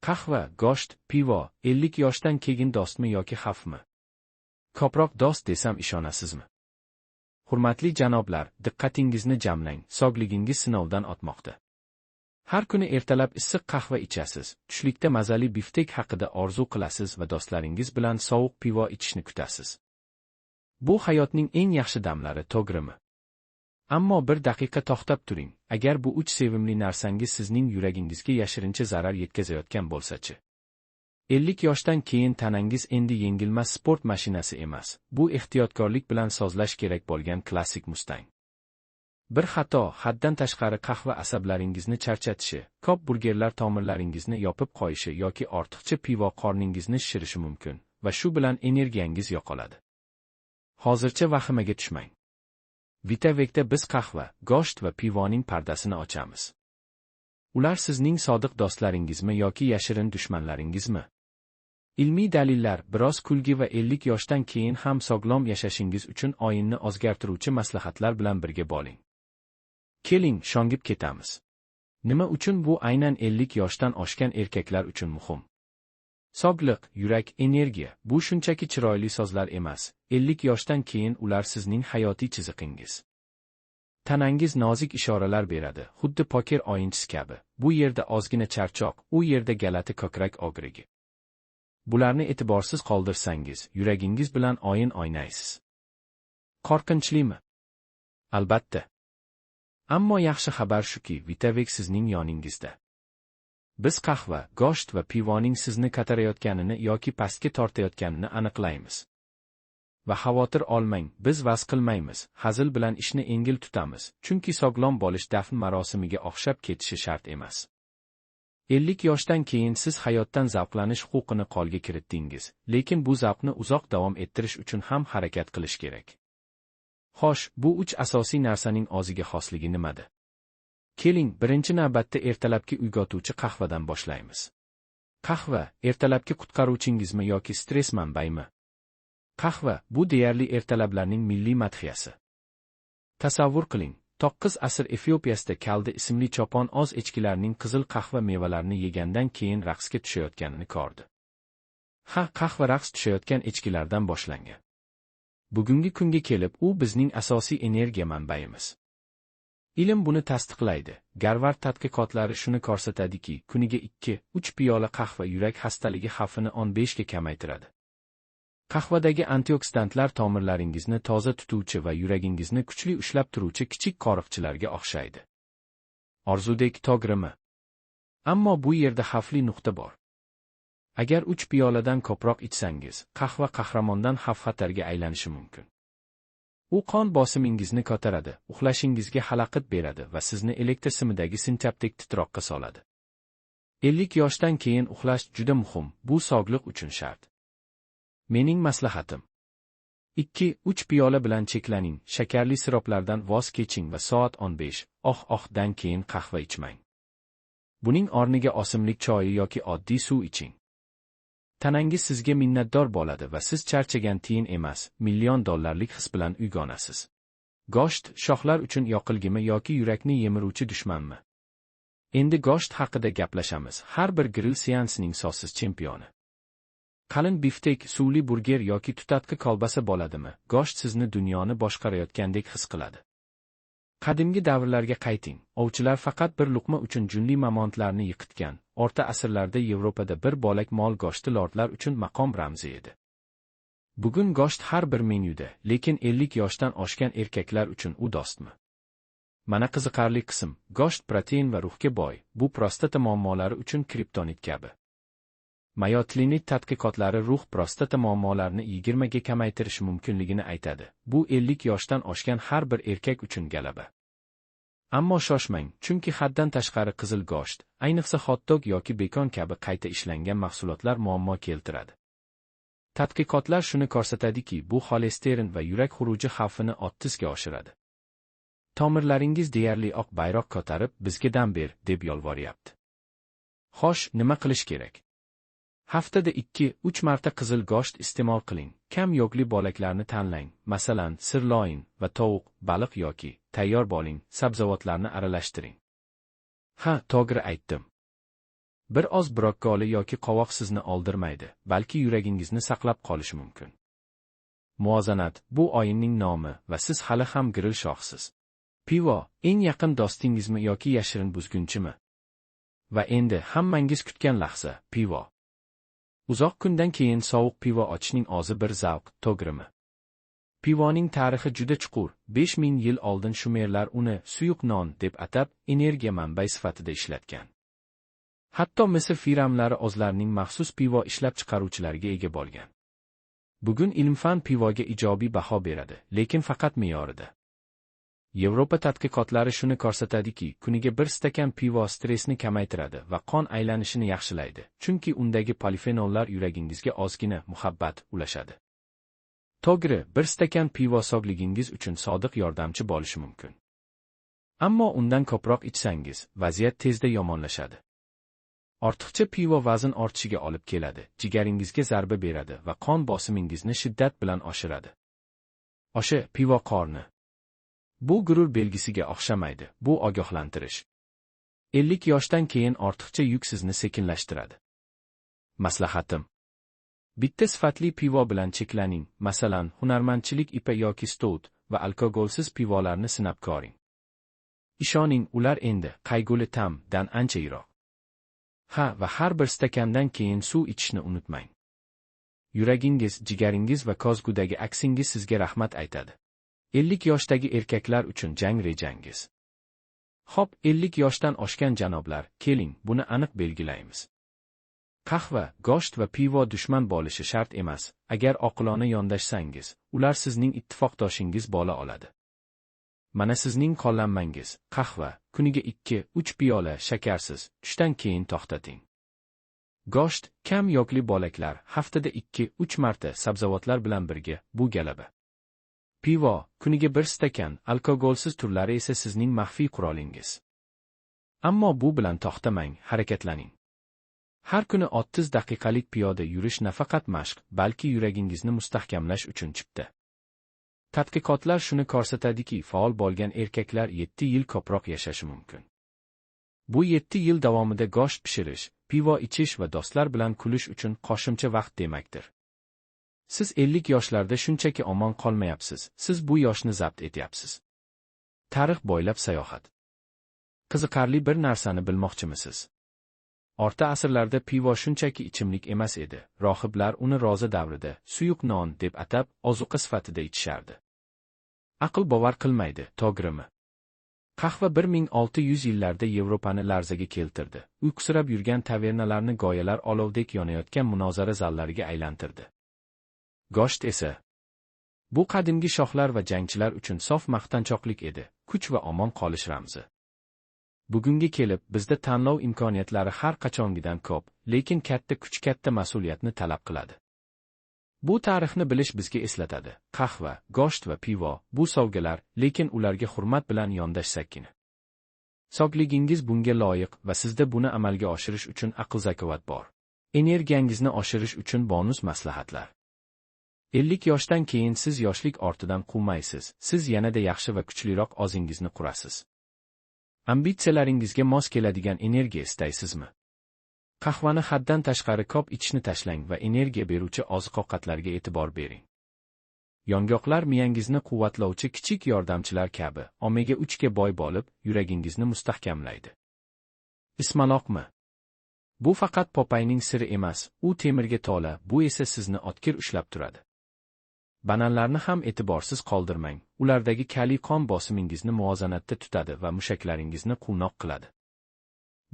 Qahva, go'sht, pivo, 50 yoshdan keyin dostmi yoki xavfmi? Ko'proq dost desam ishonasizmi? Hurmatli janoblar, diqqatingizni jamlang, sog'ligingiz sinovdan o'tmoqda. Har kuni ertalab issiq qahva ichasiz, tushlikda mazali biftek haqida orzu qilasiz va do'stlaringiz bilan sovuq pivo ichishni kutasiz. Bu hayotning eng yaxshi damlari, to'g'rimi? Ammo bir daqiqa to'xtab turing, agar bu uch sevimli narsangiz sizning yuragingizga yashirincha zarar yetkazayotgan bo'lsa-chi? 50 yoshdan keyin tanangiz endi yengilmas sport mashinasi emas, bu ehtiyotkorlik bilan sozlash kerak bo'lgan klassik Mustang. Bir xato, haddan tashqari qahva asablaringizni charchatishi, ko'p burgerlar tomirlaringizni yopib qo'yishi yoki ortiqcha pivo qorningizni shishirishi mumkin va shu bilan energiyangiz yo'qoladi. Hozircha vahimaga tushmang. Vitavekda biz qahva, go'sht va pivoning pardasini ochamiz. Ular sizning sodiq do'stlaringizmi yoki yashirin dushmanlaringizmi? Ilmiy dalillar, biroz kulgi va 50 yoshdan keyin ham sog'lom yashashingiz uchun o'yinni o'zgartiruvchi maslahatlar bilan birga bo'ling. Keling, shongib ketamiz. Nima uchun bu aynan 50 yoshdan oshgan erkaklar uchun muhim? Sog'liq, yurak, energiya, bu shunchaki chiroyli so'zlar emas, 50 yoshdan keyin ular sizning hayotiy chiziqingiz. Tanangiz nozik ishoralar beradi, xuddi poker o'yinchisi kabi. Bu yerda ozgina charchoq, u yerda galati ko'krak og'rigi. Bularni e'tiborsiz qoldirsangiz, yuragingiz bilan o'yin o'ynaysiz. Qo'rqinchlimi? Albatta. Ammo yaxshi xabar shuki, Vitavek sizning yoningizda. Biz qahva, go'sht va pivoning sizni ko'tarayotganini yoki pastga tortayotganini aniqlaymiz. Va xavotir olmang, biz vaz qilmaymiz, hazil bilan ishni yengil tutamiz, chunki sog'lom bo'lish dafn marosimiga o'xshab ketishi shart emas. 50 yoshdan keyin siz hayotdan zavqlanish huquqini qo'lga kiritdingiz, lekin bu zavqni uzoq davom ettirish uchun ham harakat qilish kerak. Xo'sh, bu uch asosiy narsaning o'ziga xosligi nimada? Keling, birinchi navbatda ertalabki uyg'otuvchi qahvadan boshlaymiz. Qahva, ertalabki qutqaruvchingizmi yoki stress manbaymi? Qahva, bu deyarli ertalablarning milliy madhiyasi. Tasavvur qiling, 9 asr Efiopiyasida Kalda ismli chopon oz echkilarning qizil qahva mevalarini yegandan keyin raqsga tushayotganini ko'rdi. Qahva raqs tushayotgan echkilardan boshlangan. Bugungi kunga kelib, u bizning asosiy energiya manbayimiz. Ilm buni tasdiqlaydi. Garvard tadqiqotlari shuni ko'rsatadiki, kuniga 2-3 piyola qahva yurak xastaligi xavfini 15 ga kamaytiradi. Qahvadagi antioksidantlar tomirlaringizni toza tutuvchi va yuragingizni kuchli ushlab turuvchi kichik qoriqchilarga o'xshaydi. Orzudek, to'g'rimi? Ammo bu yerda xavfli nuqta bor. Agar 3 piyoladan ko'proq ichsangiz, qahva qahramondan xavf-xatarga aylanishi mumkin. U qon bosimingizni ko'taradi, uxlashingizga xalaqit beradi va sizni elektr simidagi sinchapdek titroqqa soladi. 50 yoshdan keyin uxlash juda muhim, bu sog'liq uchun shart. Mening maslahatim: 2-3 piyola bilan cheklaning, shakarli siroplardan voz keching va soat 15 dan keyin qahva ichmang. Buning o'rniga o'simlik choyi yoki oddiy suv iching. Tanangiz sizga minnatdor bo'ladi va siz charchagan tiyin emas, million dollarlik his bilan uyg'onasiz. Go'sht, shoxlar uchun yoqilgimi yoki yurakni yemiruvchi dushmanmi? Endi go'sht haqida gaplashamiz, har bir grill seansining so'zsiz chempioni. Qalin biftek, suvli burger yoki tutatqi kolbasa bo'ladimi? Go'sht sizni dunyoni boshqarayotgandek his qiladi. Qadimgi davrlarga qayting. Ovchilar faqat bir luqma uchun junli mamontlarni yiqitgan. O'rta asrlarda Yevropada bir bo'lak mol go'shti lordlar uchun maqom ramzi edi. Bugun go'sht har bir menyuda, lekin 50 yoshdan oshgan erkaklar uchun u dostmi? Mana qiziqarli qism, go'sht protein va ruhga boy, bu prostata muammolari uchun kriptonit kabi. Mayo Clinic tadqiqotlari ruh prostata muammolarini 20 ga kamaytirishi mumkinligini aytadi. Bu 50 yoshdan oshgan har bir erkak uchun g'alaba. Ammo shoshmang, chunki haddan tashqari qizil go'sht, ayniqsa hot-dog yoki bekon kabi qayta ishlangan mahsulotlar muammo keltiradi. Tadqiqotlar shuni ko'rsatadiki, bu xolesterin va yurak xuruji xavfini 30 ga oshiradi. Tomirlaringiz deyarli oq bayroq ko'tarib, bizga dam ber, deb yolvoryapti. Xo'sh, nima qilish kerak? Haftada 2-3 marta qizil go'sht iste'mol qiling. Kam yog'li bo'laklarni tanlang, masalan, sirloin va tovuq, baliq yoki tayyor bo'ling, sabzavotlarni aralashtiring. To'g'ri aytdim. Bir oz brokkoli yoki qovoq sizni oldirmaydi, balki yuragingizni saqlab qolishi mumkin. Muvozanat – bu oyinning nomi va siz hali ham gril shohsiz. Pivo – eng yaqin do'stingizmi yoki yashirin buzgunchimi? Va endi hammangiz kutgan lahza – pivo. Uzoq kundan keyin sovuq pivo ochishning o'zi bir zavq, to'g'rimi? Pivoning tarixi juda chuqur. 5000 yil oldin shumerlar uni suyuq non deb atab, energiya manbai sifatida ishlatgan. Hatto Misr firavnlari o'zlarining maxsus pivo ishlab chiqaruvchilariga ega bo'lgan. Bugun ilm-fan pivoga ijobiy baho beradi, lekin faqat me'yorida. Yevropa tadqiqotlari shuni ko'rsatadiki, kuniga bir stakan pivo stressni kamaytiradi va qon aylanishini yaxshilaydi, chunki undagi polifenollar yuragingizga ozgina muhabbat ulashadi. To'g'ri, bir stakan pivo sog'ligingiz uchun sodiq yordamchi bo'lishi mumkin. Ammo undan ko'proq ichsangiz, vaziyat tezda yomonlashadi. Ortiqcha pivo vazn ortishiga olib keladi, jigaringizga zarba beradi va qon bosimingizni shiddat bilan oshiradi. O'sha pivo qorni. Bu gurur belgisiga o'xshamaydi, bu ogohlantirish. 50 yoshdan keyin ortiqcha yuk sizni sekinlashtiradi. Maslahatim: bitta sifatli pivo bilan cheklaning, masalan, hunarmandchilik ipa yoki stout va alkogolsiz pivolarni sinab ko'ring. Ishoning, ular endi qayg'uli ta'mdan ancha yiroq. Ha, va har bir stakandan keyin suv ichishni unutmang. Yuragingiz, jigaringiz va ko'zgudagi aksingiz sizga rahmat aytadi. 50 yoshdagi erkaklar uchun jang rejangiz. Xo'p, 50 yoshdan oshgan janoblar, keling, buni aniq belgilaymiz. Qahva, go'sht va pivo dushman bo'lishi shart emas. Agar oqilona yondashsangiz, ular sizning ittifoqdoshingiz bo'la oladi. Mana sizning qo'llanmangiz: qahva, kuniga 2-3 piyola shakarsiz, tushdan keyin to'xtating. Go'sht, kam yoqli bo'laklar, haftada 2-3 marta sabzavotlar bilan birga, bu g'alaba. Pivo, kuniga 1 stakan, alkogolsiz turlari esa sizning maxfiy qurolingiz. Ammo bu bilan to'xtamang, harakatlaning. Har kuni 30 daqiqalik piyoda yurish nafaqat mashq, balki yuragingizni mustahkamlash uchun chipta. Tadqiqotlar shuni ko'rsatadiki, faol bo'lgan erkaklar 7 yil ko'proq yashashi mumkin. Bu 7 yil davomida go'sht pishirish, pivo ichish va do'stlar bilan kulish uchun qo'shimcha vaqt demakdir. Siz 50 yoshlarda shunchaki omon qolmayapsiz, siz bu yoshni zabt etyapsiz. Tarix bo'ylab sayohat. Qiziqarli bir narsani bilmoqchimisiz? O'rta asrlarda pivo shunchaki ichimlik emas edi. Rohiblar uni roza davrida suyuq non deb atab, ozuqa sifatida ichishardi. Aql bovar qilmaydi, to'g'rimi? Qahva 1600 yillarda Yevropani larzaga keltirdi. Uyqusirab yurgan tavernalarni go'yalar olovdek yonayotgan munozara zallariga aylantirdi. Go'sht esa, bu qadimgi shohlar va jangchilar uchun sof maqtanchoqlik edi, kuch va omon qolish ramzi. Bugunga kelib, bizda tanlov imkoniyatlari har qachongidan ko'p, lekin katta kuch katta mas'uliyatni talab qiladi. Bu tarixni bilish bizga eslatadi. Qahva, go'sht va pivo – bu sovg'alar, lekin ularga hurmat bilan yondashsakkina. Sog'ligingiz bunga loyiq va sizda buni amalga oshirish uchun aql-zakovat bor. Energiyangizni oshirish uchun bonus maslahatlar. 50 yoshdan keyin siz yoshlik ortidan quvmaysiz, siz yanada yaxshi va kuchliroq o'zingizni qurasiz. Ambitsiyalaringizga mos keladigan energiya istaysizmi? Qahvani haddan tashqari ko'p ichishni tashlang va energiya beruvchi oziq-ovqatlarga e'tibor bering. Yong'oqlar miyangizni quvvatlovchi kichik yordamchilar kabi, omega 3 ga boy bo'lib, yuragingizni mustahkamlaydi. Ismaloqmi? Bu faqat Popayning siri emas, u temirga to'la, bu esa sizni o'tkir ushlab turadi. Bananlarni ham e'tiborsiz qoldirmang, ulardagi kaliy qon bosimingizni muvozanatda tutadi va mushaklaringizni quvnoq qiladi.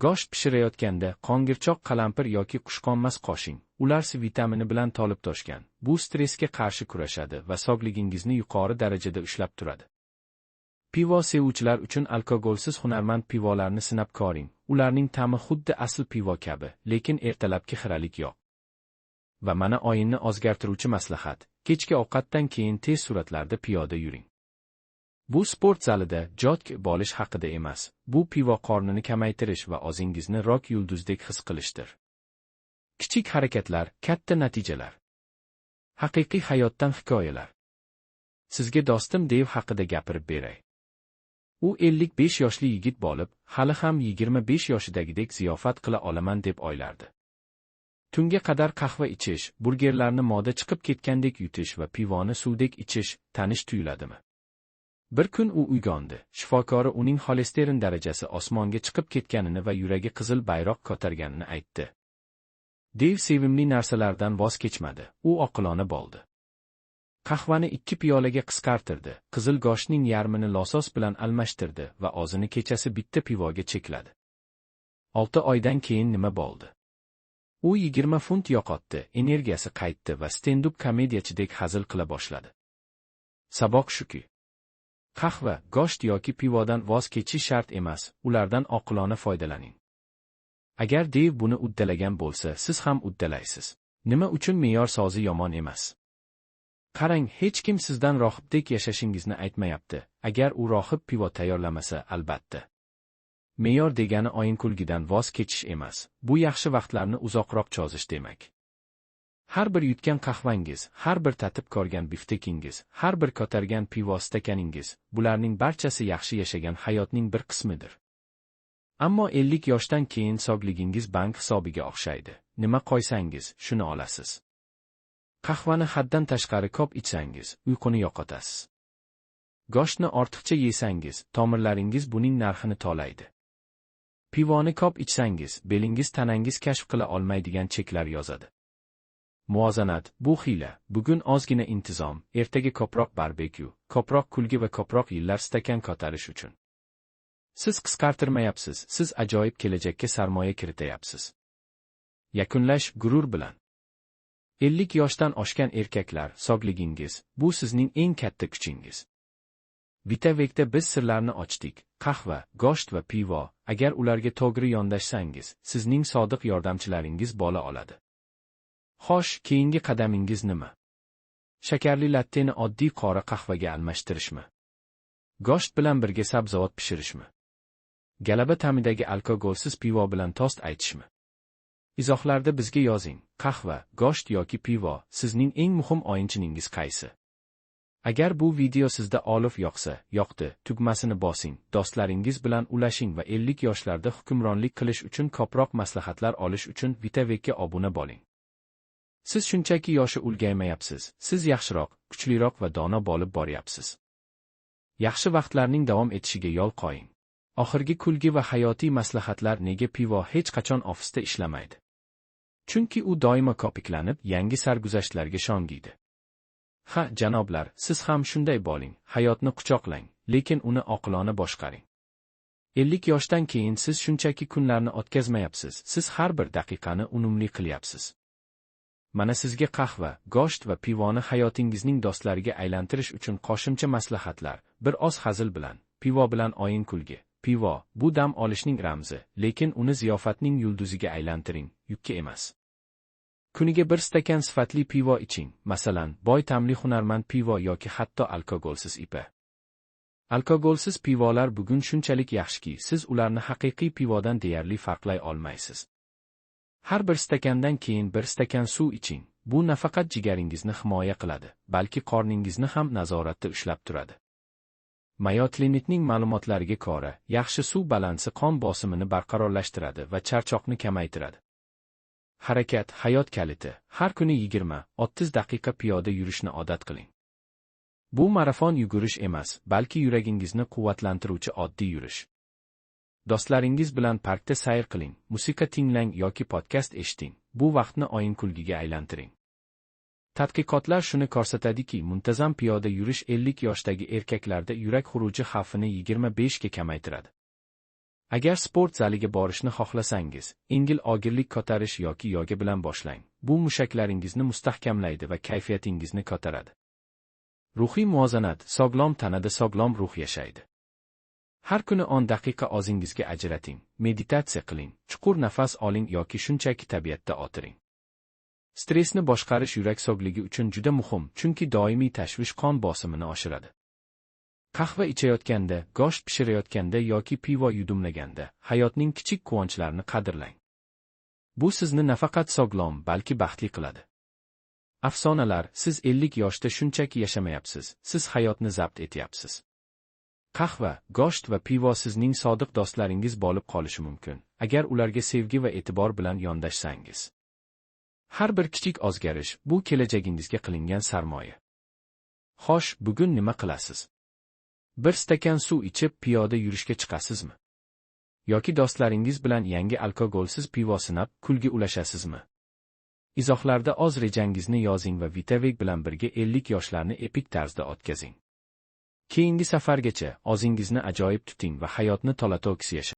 Go'sht pishirayotganda qo'ng'irchoq qalampir yoki qushqonmas qo'shing, ular C vitamini bilan to'lib toshgan. Bu stressga qarshi kurashadi va sog'ligingizni yuqori darajada ushlab turadi. Pivo sevuvchilar uchun alkogolsiz hunarmand pivolarni sinab ko'ring. Ularning ta'mi xuddi asl pivo kabi, lekin ertalabki xiralik yo'q. Va mana o'yinni o'zgartiruvchi maslahat: kechki ovqatdan keyin tez sur'atlarda piyoda yuring. Bu sport zalida jotk bo'lish haqida emas, bu pivo qornini kamaytirish va o'zingizni rok yulduzdek his qilishdir. Kichik harakatlar, katta natijalar. Haqiqiy hayotdan hikoyalar. Sizga do'stim Dev haqida gapirib beray. U 55 yoshli yigit bo'lib, hali ham 25 yoshidagidek ziyofat qila olaman deb o'ylardi. Tunga qadar qahva ichish, burgerlarni moda chiqib ketgandek yutish va pivoni suvdek ichish tanish tuyuladimi? Bir kun u uyg'ondi. Shifokori uning xolesterin darajasi osmonga chiqib ketganini va yuragi qizil bayroq ko'targanini aytdi. Dev sevimli narsalardan voz kechmadi. U oqilona bo'ldi. Qahvani 2 piyolaga qisqartirdi, qizil go'shtning yarmini losos bilan almashtirdi va o'zini kechasi bitta pivoga chekladi. 6 oydan keyin nima bo'ldi? U 20 funt yo'qotdi, energiyasi qaytdi va stand-up komediyachidek hazil qila boshladi. Saboq shuki, qahva, go'sht yoki pivodan voz kechish shart emas, ulardan oqilona foydalaning. Agar Dev buni uddalagan bo'lsa, siz ham uddalaysiz. Nima uchun me'yor sozi yomon emas? Qarang, hech kim sizdan rohibdek yashashingizni aytmayapti. Agar u rohib pivo tayyorlamasa, albatta. Me'yor degani o'yin-kulgidan voz kechish emas, bu yaxshi vaqtlarni uzoqroq cho'zish demak. Har bir yutgan qahvangiz, har bir tatib ko'rgan biftekingiz, har bir ko'targan pivo stakaningiz, bularning barchasi yaxshi yashagan hayotning bir qismidir. Ammo 50 yoshdan keyin sog'ligingiz bank hisobiga o'xshaydi. Nima qo'ysangiz, shuni olasiz. Qahvani haddan tashqari ko'p ichsangiz, uyquni yo'qotasiz. Go'shtni ortiqcha yesangiz, tomirlaringiz buning narxini to'laydi. Pivoni ko'p ichsangiz, belingiz tanangiz kashf qila olmaydigan cheklar yozadi. Muvozanat, bu hiyla, bugun ozgina intizom, ertaga ko'proq barbekyu, ko'proq kulgi va ko'proq yillar stakan ko'tarish uchun. Siz qisqartirmayapsiz, siz ajoyib kelajakka sarmoya kiritayapsiz. Yakunlash gurur bilan. 50 yoshdan oshgan erkaklar, sog'ligingiz, bu sizning eng katta kuchingiz. Vitavekda biz sirlarni ochdik. Qahva, go'sht va pivo, agar ularga to'g'ri yondashsangiz, sizning sodiq yordamchilaringiz bo'la oladi. Xo'sh, keyingi qadamingiz nima? Shakarli latteni oddiy qora qahvaga almashtirishmi? Go'sht bilan birga sabzavot pishirishmi? Galaba ta'midagi alkogolsiz pivo bilan tost aytishmi? Izohlarda bizga yozing. Qahva, go'sht yoki pivo, sizning eng muhim o'yinchiningiz qaysi? Agar bu video sizda olif yoqsa, yoqdi tugmasini bosing, do'stlaringiz bilan ulashing va 50 yoshlarda hukmronlik qilish uchun ko'proq maslahatlar olish uchun Vitavekka obuna bo'ling. Siz shunchaki yoshi ulgaymayapsiz, siz yaxshiroq, kuchliroq va dono bo'lib boryapsiz. Yaxshi vaqtlarning davom etishiga yo'l qo'ying. Oxirgi kulgi va hayotiy maslahatlar nega pivo hech qachon ofisda ishlamaydi? Chunki u doimo kopiklanib, yangi sarguzashtlarga shongiydi. Ha, janoblar, siz ham shunday bo'ling, hayotni quchoqlang, lekin uni oqilona boshqaring. 50 yoshdan keyin siz shunchaki kunlarni o'tkazmayapsiz, siz har bir daqiqani unumli qilyapsiz. Mana sizga qahva, go'sht va pivoni hayotingizning do'stlariga aylantirish uchun qo'shimcha maslahatlar, bir oz hazil bilan, pivo bilan o'yin-kulgi. Pivo, bu dam olishning ramzi, lekin uni ziyofatning yulduziga aylantiring, yukka emas. Kuniga bir stakan sifatli pivo iching, masalan, boy ta'mli hunarmand pivo yoki hatto alkogolsiz ipa. Alkogolsiz pivolar bugun shunchalik yaxshiki, siz ularni haqiqiy pivodan deyarli farqlay olmaysiz. Har bir stakandan keyin bir stakan suv iching. Bu nafaqat jigaringizni himoya qiladi, balki qorningizni ham nazoratda ushlab turadi. Mayo Clinic'ning ma'lumotlariga ko'ra, yaxshi suv balansi qon bosimini barqarorlashtiradi va charchoqni kamaytiradi. Harakat hayot kaliti. Har kuni 20-30 daqiqa piyoda yurishni odat qiling. Bu marafon yugurish emas, balki yuragingizni quvvatlantiruvchi oddiy yurish. Do'stlaringiz bilan parkda sayr qiling, musiqa tinglang yoki podkast eshiting. Bu vaqtni o'yin-kulgiga aylantiring. Tadqiqotlar shuni ko'rsatadiki, muntazam piyoda yurish 50 yoshdagi erkaklarda yurak xuruji xavfini 25 ga kamaytiradi. Agar sport zaliga borishni xohlasangiz, yengil og'irlik ko'tarish yoki yoga bilan boshlang. Bu mushaklaringizni mustahkamlaydi va kayfiyatingizni ko'taradi. Ruhiy muvozanat, sog'lom tanada sog'lom ruh yashaydi. Har kuni 10 daqiqa o'zingizga ajrating, meditatsiya qiling, chuqur nafas oling yoki shunchaki tabiatda o'tiring. Stressni boshqarish yurak sog'ligi uchun juda muhim, chunki doimiy tashvish qon bosimini oshiradi. Qahva ichayotganda, go'sht pishirayotganda yoki pivo yudumlaganda, hayotning kichik quvonchlarini qadrlang. Bu sizni nafaqat sog'lom, balki baxtli qiladi. Afsonalar, siz 50 yoshda shunchaki yashamayapsiz, siz hayotni zabt etyapsiz. Qahva, go'sht va pivo sizning sodiq do'stlaringiz bo'lib qolishi mumkin, agar ularga sevgi va e'tibor bilan yondashsangiz. Har bir kichik o'zgarish bu kelajagingizga qilingan sarmoya. Xo'sh, bugun nima qilasiz? Bir stakan suv ichib piyoda yurishga chiqasizmi? Yoki do'stlaringiz bilan yangi alkogolsiz pivo sinab, kulgi ulashasizmi? Izohlarda o'z rejangizni yozing va Vitavek bilan birga 50 yoshlarni epik tarzda o'tkazing. Keyingi safargacha o'zingizni ajoyib tuting va hayotni to'la-to'kis yashang.